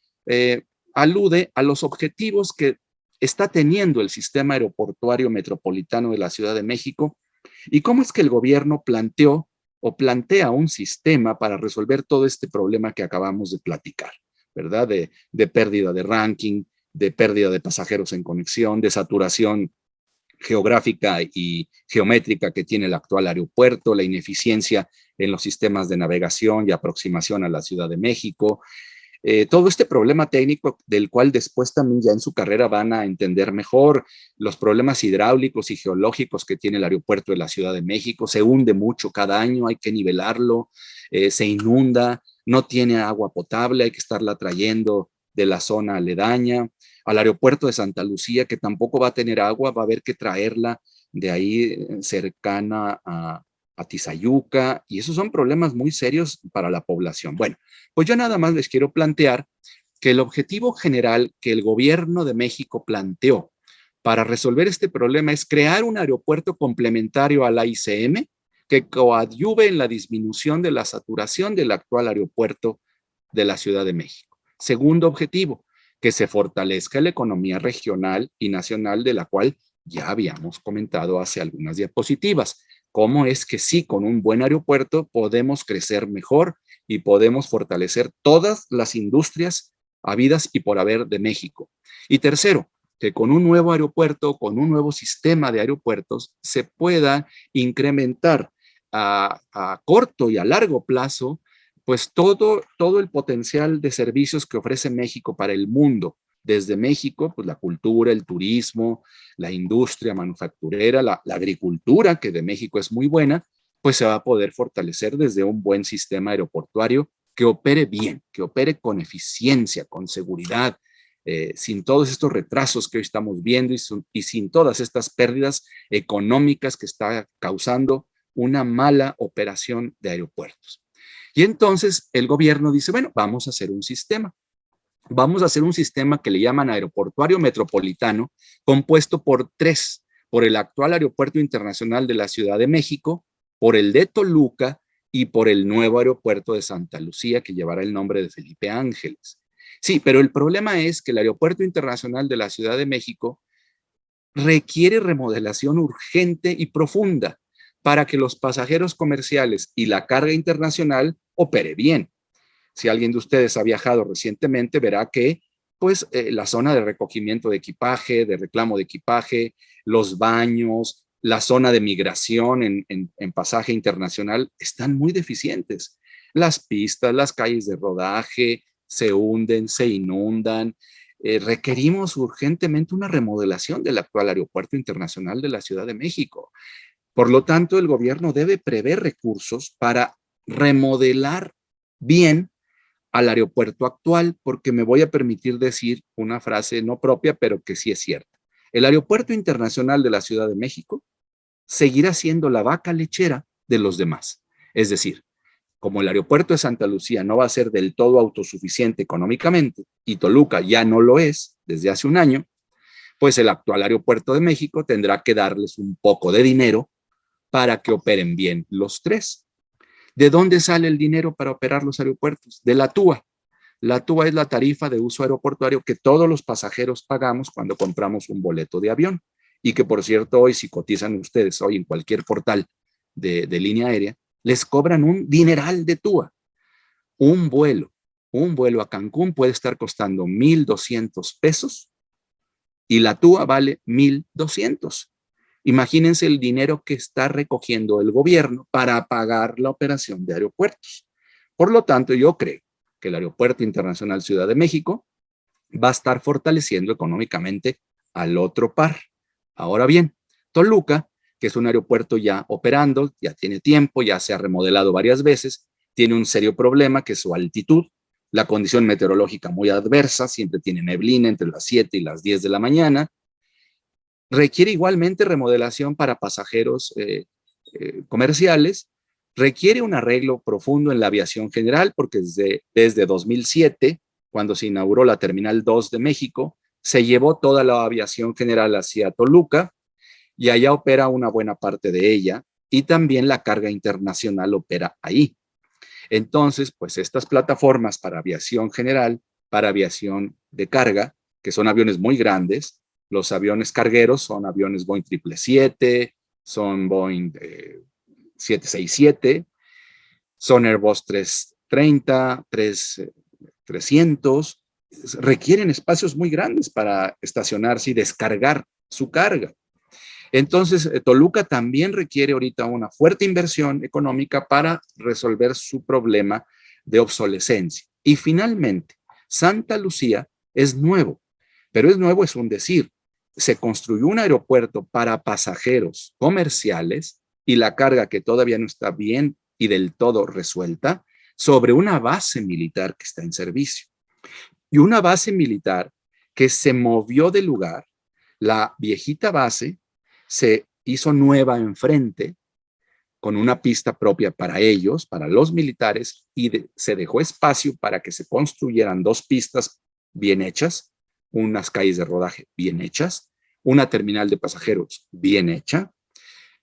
alude a los objetivos que está teniendo el sistema aeroportuario metropolitano de la Ciudad de México y cómo es que el gobierno planteó o plantea un sistema para resolver todo este problema que acabamos de platicar, ¿verdad? De pérdida de ranking, de pérdida de pasajeros en conexión, de saturación geográfica y geométrica que tiene el actual aeropuerto, la ineficiencia en los sistemas de navegación y aproximación a la Ciudad de México, todo este problema técnico del cual después también ya en su carrera van a entender mejor, los problemas hidráulicos y geológicos que tiene el aeropuerto de la Ciudad de México. Se hunde mucho cada año, hay que nivelarlo, se inunda, no tiene agua potable, hay que estarla trayendo de la zona aledaña. Al aeropuerto de Santa Lucía, que tampoco va a tener agua, va a haber que traerla de ahí cercana a Tizayuca, y esos son problemas muy serios para la población. Bueno, pues yo nada más les quiero plantear que el objetivo general que el gobierno de México planteó para resolver este problema es crear un aeropuerto complementario a la ICM que coadyuve en la disminución de la saturación del actual aeropuerto de la Ciudad de México. Segundo objetivo, que se fortalezca la economía regional y nacional, de la cual ya habíamos comentado hace algunas diapositivas. Cómo es que sí, con un buen aeropuerto podemos crecer mejor y podemos fortalecer todas las industrias habidas y por haber de México. Y tercero, que con un nuevo aeropuerto, con un nuevo sistema de aeropuertos, se pueda incrementar a corto y a largo plazo, pues todo el potencial de servicios que ofrece México para el mundo. Desde México, pues la cultura, el turismo, la industria manufacturera, la agricultura, que de México es muy buena, pues se va a poder fortalecer desde un buen sistema aeroportuario que opere bien, que opere con eficiencia, con seguridad, sin todos estos retrasos que hoy estamos viendo y sin todas estas pérdidas económicas que está causando una mala operación de aeropuertos. Y entonces el gobierno dice, bueno, vamos a hacer un sistema. Vamos a hacer un sistema que le llaman aeroportuario metropolitano, compuesto por tres: por el actual Aeropuerto Internacional de la Ciudad de México, por el de Toluca y por el nuevo aeropuerto de Santa Lucía, que llevará el nombre de Felipe Ángeles. Sí, pero el problema es que el Aeropuerto Internacional de la Ciudad de México requiere remodelación urgente y profunda para que los pasajeros comerciales y la carga internacional opere bien. Si alguien de ustedes ha viajado recientemente, verá que pues la zona de recogimiento de equipaje, de reclamo de equipaje, los baños, la zona de migración en pasaje internacional están muy deficientes. Las pistas, las calles de rodaje se hunden, se inundan. Requerimos urgentemente una remodelación del actual Aeropuerto Internacional de la Ciudad de México. Por lo tanto, el gobierno debe prever recursos para remodelar bien al aeropuerto actual, porque me voy a permitir decir una frase no propia, pero que sí es cierta. El Aeropuerto Internacional de la Ciudad de México seguirá siendo la vaca lechera de los demás. Es decir, como el aeropuerto de Santa Lucía no va a ser del todo autosuficiente económicamente y Toluca ya no lo es desde hace un año, pues el actual aeropuerto de México tendrá que darles un poco de dinero para que operen bien los tres. ¿De dónde sale el dinero para operar los aeropuertos? De la TUA. La TUA es la tarifa de uso aeroportuario que todos los pasajeros pagamos cuando compramos un boleto de avión. Y que, por cierto, hoy, si cotizan ustedes hoy en cualquier portal de línea aérea, les cobran un dineral de TUA. Un vuelo, un vuelo a Cancún puede estar costando 1,200 pesos y la TUA vale 1,200. Imagínense el dinero que está recogiendo el gobierno para pagar la operación de aeropuertos. Por lo tanto, yo creo que el Aeropuerto Internacional Ciudad de México va a estar fortaleciendo económicamente al otro par. Ahora bien, Toluca, que es un aeropuerto ya operando, ya tiene tiempo, ya se ha remodelado varias veces, tiene un serio problema que es su altitud, la condición meteorológica muy adversa, siempre tiene neblina entre las 7 y las 10 de la mañana, requiere igualmente remodelación para pasajeros comerciales, requiere un arreglo profundo en la aviación general, porque desde 2007, cuando se inauguró la Terminal 2 de México, se llevó toda la aviación general hacia Toluca y allá opera una buena parte de ella y también la carga internacional opera ahí. Entonces, pues estas plataformas para aviación general, para aviación de carga, que son aviones muy grandes, los aviones cargueros son aviones Boeing 777, son Boeing 767, son Airbus 330, 300, requieren espacios muy grandes para estacionarse y descargar su carga. Entonces, Toluca también requiere ahorita una fuerte inversión económica para resolver su problema de obsolescencia. Y finalmente, Santa Lucía es nuevo, pero es nuevo, es un decir. Se construyó un aeropuerto para pasajeros comerciales y la carga que todavía no está bien y del todo resuelta sobre una base militar que está en servicio. Y una base militar que se movió de lugar, la viejita base se hizo nueva enfrente con una pista propia para ellos, para los militares, y se dejó espacio para que se construyeran dos pistas bien hechas, unas calles de rodaje bien hechas, una terminal de pasajeros bien hecha,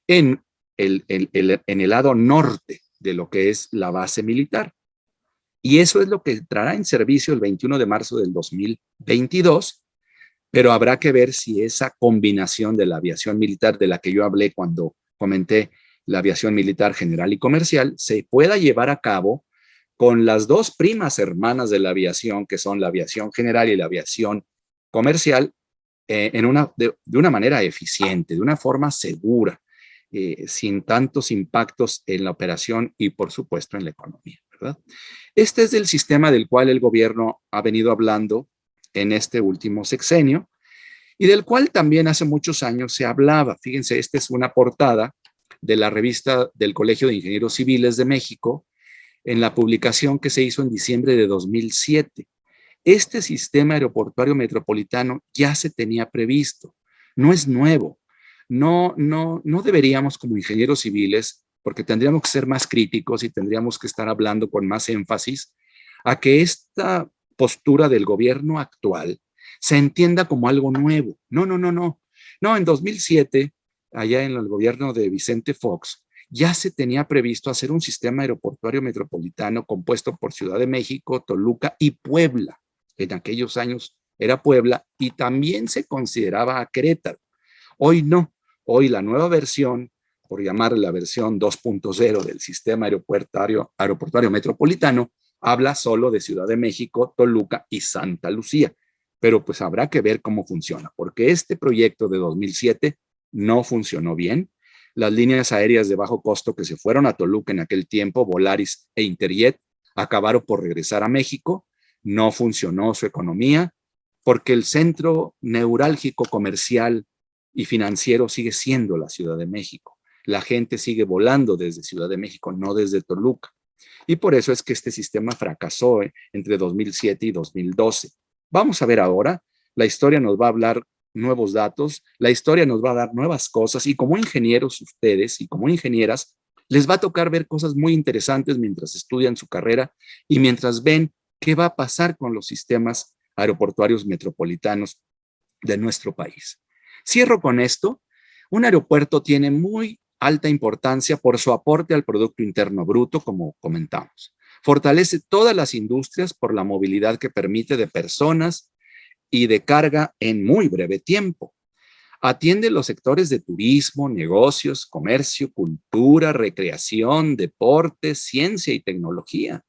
en en el lado norte de lo que es la base militar. Y eso es lo que entrará en servicio el 21 de marzo del 2022, pero habrá que ver si esa combinación de la aviación militar de la que yo hablé cuando comenté la aviación militar general y comercial se pueda llevar a cabo con las dos primas hermanas de la aviación, que son la aviación general y la aviación comercial, de una manera eficiente, de una forma segura, sin tantos impactos en la operación y, por supuesto, en la economía, ¿verdad? Este es el sistema del cual el gobierno ha venido hablando en este último sexenio y del cual también hace muchos años se hablaba. Fíjense, esta es una portada de la revista del Colegio de Ingenieros Civiles de México en la publicación que se hizo en diciembre de 2007. Este sistema aeroportuario metropolitano ya se tenía previsto, no es nuevo. No deberíamos como ingenieros civiles, porque tendríamos que ser más críticos y tendríamos que estar hablando con más énfasis, a que esta postura del gobierno actual se entienda como algo nuevo. No, no, no, no. No, en 2007, allá en el gobierno de Vicente Fox, ya se tenía previsto hacer un sistema aeroportuario metropolitano compuesto por Ciudad de México, Toluca y Puebla. En aquellos años era Puebla y también se consideraba a Querétaro. Hoy no. Hoy la nueva versión, por llamar la versión 2.0 del sistema aeroportuario metropolitano, habla solo de Ciudad de México, Toluca y Santa Lucía. Pero pues habrá que ver cómo funciona, porque este proyecto de 2007 no funcionó bien. Las líneas aéreas de bajo costo que se fueron a Toluca en aquel tiempo, Volaris e Interjet, acabaron por regresar a México. No funcionó su economía, porque el centro neurálgico comercial y financiero sigue siendo la Ciudad de México. La gente sigue volando desde Ciudad de México, no desde Toluca. Y por eso es que este sistema fracasó entre 2007 y 2012. Vamos a ver ahora, la historia nos va a hablar nuevos datos, la historia nos va a dar nuevas cosas y como ingenieros ustedes y como ingenieras, les va a tocar ver cosas muy interesantes mientras estudian su carrera y mientras ven qué va a pasar con los sistemas aeroportuarios metropolitanos de nuestro país. Cierro con esto. Un aeropuerto tiene muy alta importancia por su aporte al Producto Interno Bruto, como comentamos. Fortalece todas las industrias por la movilidad que permite de personas y de carga en muy breve tiempo. Atiende los sectores de turismo, negocios, comercio, cultura, recreación, deporte, ciencia y tecnología.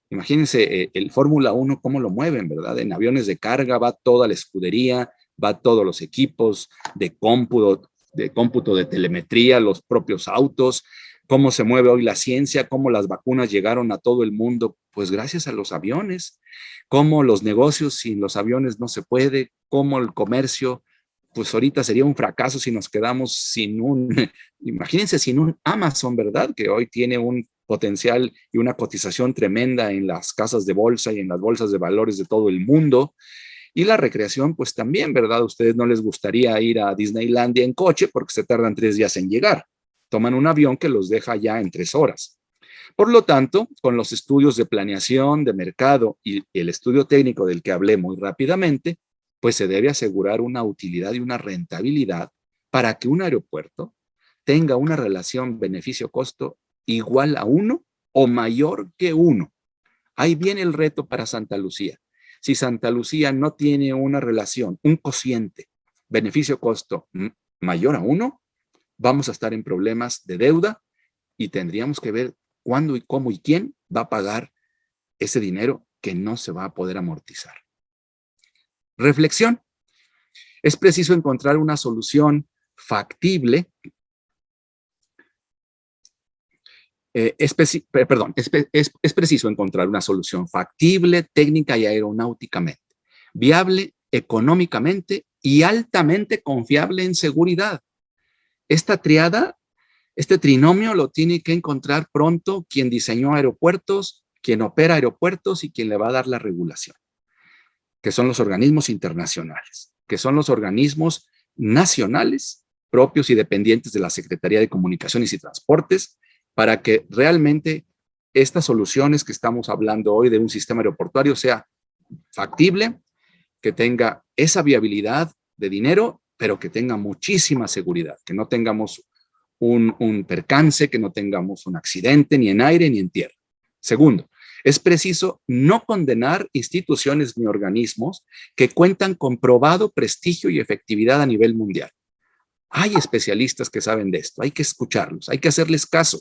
Imagínense el Fórmula 1, cómo lo mueven, ¿verdad? En aviones de carga va toda la escudería va todos los equipos de cómputo de telemetría, los propios autos, cómo se mueve hoy la ciencia, cómo las vacunas llegaron a todo el mundo, pues gracias a los aviones, cómo los negocios sin los aviones no se puede, cómo el comercio, pues ahorita sería un fracaso si nos quedamos sin imagínense, sin un Amazon, ¿verdad? Que hoy tiene un potencial y una cotización tremenda en las casas de bolsa y en las bolsas de valores de todo el mundo. Y la recreación, pues también, ¿verdad? A ustedes no les gustaría ir a Disneylandia en coche porque se tardan 3 días en llegar. Toman un avión que los deja ya en 3 horas. Por lo tanto, con los estudios de planeación, de mercado y el estudio técnico del que hablé muy rápidamente, pues se debe asegurar una utilidad y una rentabilidad para que un aeropuerto tenga una relación beneficio-costo igual a 1 o mayor que 1. Ahí viene el reto para Santa Lucía. Si Santa Lucía no tiene una relación, un cociente beneficio-costo mayor a 1, vamos a estar en problemas de deuda y tendríamos que ver cuándo y cómo y quién va a pagar ese dinero que no se va a poder amortizar. Reflexión. Es preciso encontrar una solución factible. Es preciso encontrar una solución factible, técnica y aeronáuticamente, viable económicamente y altamente confiable en seguridad. Esta triada, este trinomio lo tiene que encontrar pronto quien diseñó aeropuertos, quien opera aeropuertos y quien le va a dar la regulación, que son los organismos internacionales, que son los organismos nacionales propios y dependientes de la Secretaría de Comunicaciones y Transportes, para que realmente estas soluciones que estamos hablando hoy de un sistema aeroportuario sea factible, que tenga esa viabilidad de dinero, pero que tenga muchísima seguridad, que no tengamos un percance, que no tengamos un accidente ni en aire ni en tierra. Segundo, es preciso no condenar instituciones ni organismos que cuentan con probado prestigio y efectividad a nivel mundial. Hay especialistas que saben de esto, hay que escucharlos, hay que hacerles caso.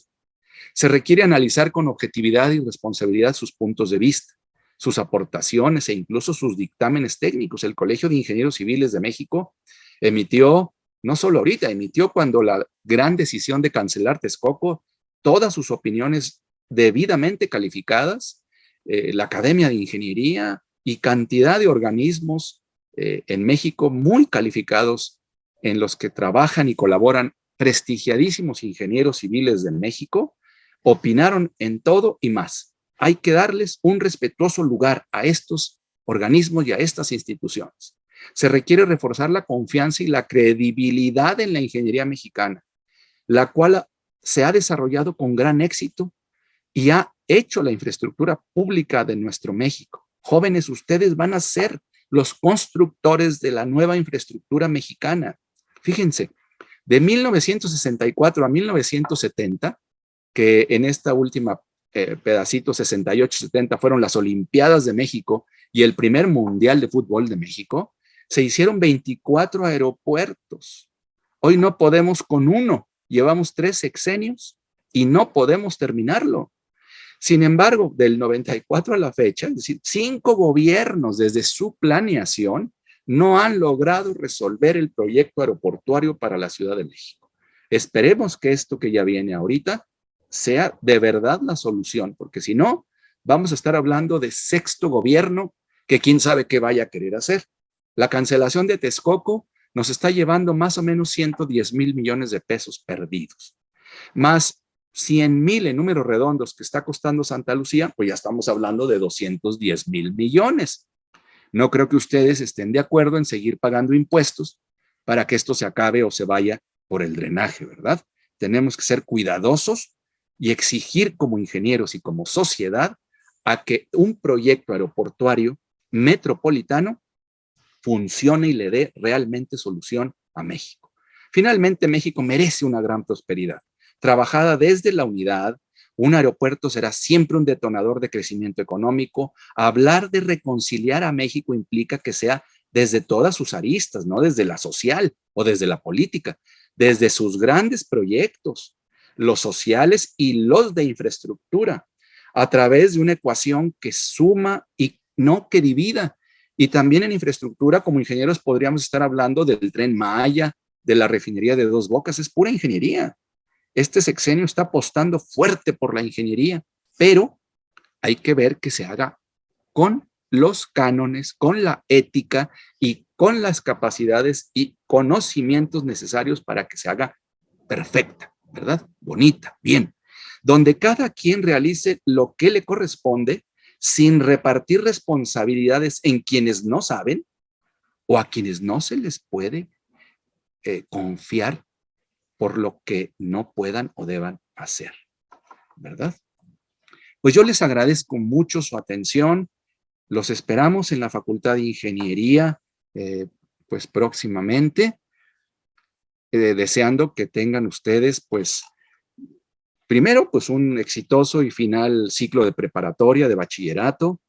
Se requiere analizar con objetividad y responsabilidad sus puntos de vista, sus aportaciones e incluso sus dictámenes técnicos. El Colegio de Ingenieros Civiles de México emitió, no solo ahorita, emitió cuando la gran decisión de cancelar Texcoco, todas sus opiniones debidamente calificadas, la Academia de Ingeniería y cantidad de organismos en México muy calificados en los que trabajan y colaboran prestigiadísimos ingenieros civiles de México, opinaron en todo y más. Hay que darles un respetuoso lugar a estos organismos y a estas instituciones. Se requiere reforzar la confianza y la credibilidad en la ingeniería mexicana, la cual se ha desarrollado con gran éxito y ha hecho la infraestructura pública de nuestro México. Jóvenes, ustedes van a ser los constructores de la nueva infraestructura mexicana. Fíjense, de 1964 a 1970, que en esta última pedacito 68-70 fueron las Olimpiadas de México y el primer Mundial de Fútbol de México, se hicieron 24 aeropuertos. Hoy no podemos con uno, llevamos 3 sexenios y no podemos terminarlo. Sin embargo, del 94 a la fecha, es decir, 5 gobiernos desde su planeación no han logrado resolver el proyecto aeroportuario para la Ciudad de México. Esperemos que esto que ya viene ahorita sea de verdad la solución, porque si no, vamos a estar hablando de 6º gobierno que quién sabe qué vaya a querer hacer. La cancelación de Texcoco nos está llevando más o menos 110,000 millones de pesos perdidos, más 100,000 en números redondos que está costando Santa Lucía, pues ya estamos hablando de 210,000 millones. No creo que ustedes estén de acuerdo en seguir pagando impuestos para que esto se acabe o se vaya por el drenaje, ¿verdad? Tenemos que ser cuidadosos y exigir como ingenieros y como sociedad a que un proyecto aeroportuario metropolitano funcione y le dé realmente solución a México. Finalmente, México merece una gran prosperidad, trabajada desde la unidad. Un aeropuerto será siempre un detonador de crecimiento económico. Hablar de reconciliar a México implica que sea desde todas sus aristas, no desde la social o desde la política, desde sus grandes proyectos, los sociales y los de infraestructura, a través de una ecuación que suma y no que divida. Y también en infraestructura, como ingenieros, podríamos estar hablando del Tren Maya, de la refinería de Dos Bocas. Es pura ingeniería. Este sexenio está apostando fuerte por la ingeniería, pero hay que ver que se haga con los cánones, con la ética y con las capacidades y conocimientos necesarios para que se haga perfecta, ¿verdad? Bonita, bien. Donde cada quien realice lo que le corresponde sin repartir responsabilidades en quienes no saben o a quienes no se les puede confiar por lo que no puedan o deban hacer, ¿verdad? Pues yo les agradezco mucho su atención. Los esperamos en la Facultad de Ingeniería, pues próximamente, deseando que tengan ustedes, pues, primero, pues un exitoso y final ciclo de preparatoria, de bachillerato,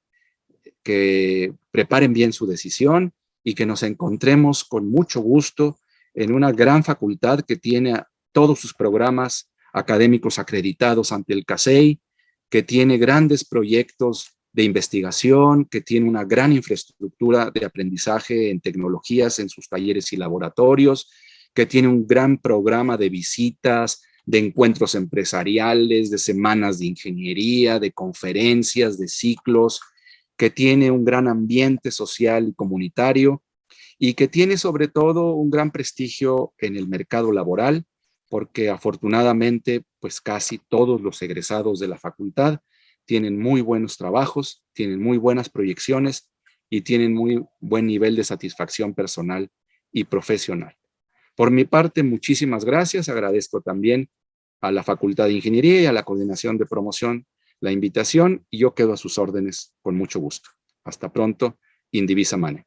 que preparen bien su decisión y que nos encontremos con mucho gusto en una gran facultad que tiene todos sus programas académicos acreditados ante el CASEI, que tiene grandes proyectos de investigación, que tiene una gran infraestructura de aprendizaje en tecnologías en sus talleres y laboratorios, que tiene un gran programa de visitas, de encuentros empresariales, de semanas de ingeniería, de conferencias, de ciclos, que tiene un gran ambiente social y comunitario y que tiene sobre todo un gran prestigio en el mercado laboral, porque afortunadamente pues casi todos los egresados de la facultad tienen muy buenos trabajos, tienen muy buenas proyecciones y tienen muy buen nivel de satisfacción personal y profesional. Por mi parte, muchísimas gracias. Agradezco también a la Facultad de Ingeniería y a la Coordinación de Promoción la invitación y yo quedo a sus órdenes con mucho gusto. Hasta pronto, Indivisa Mane.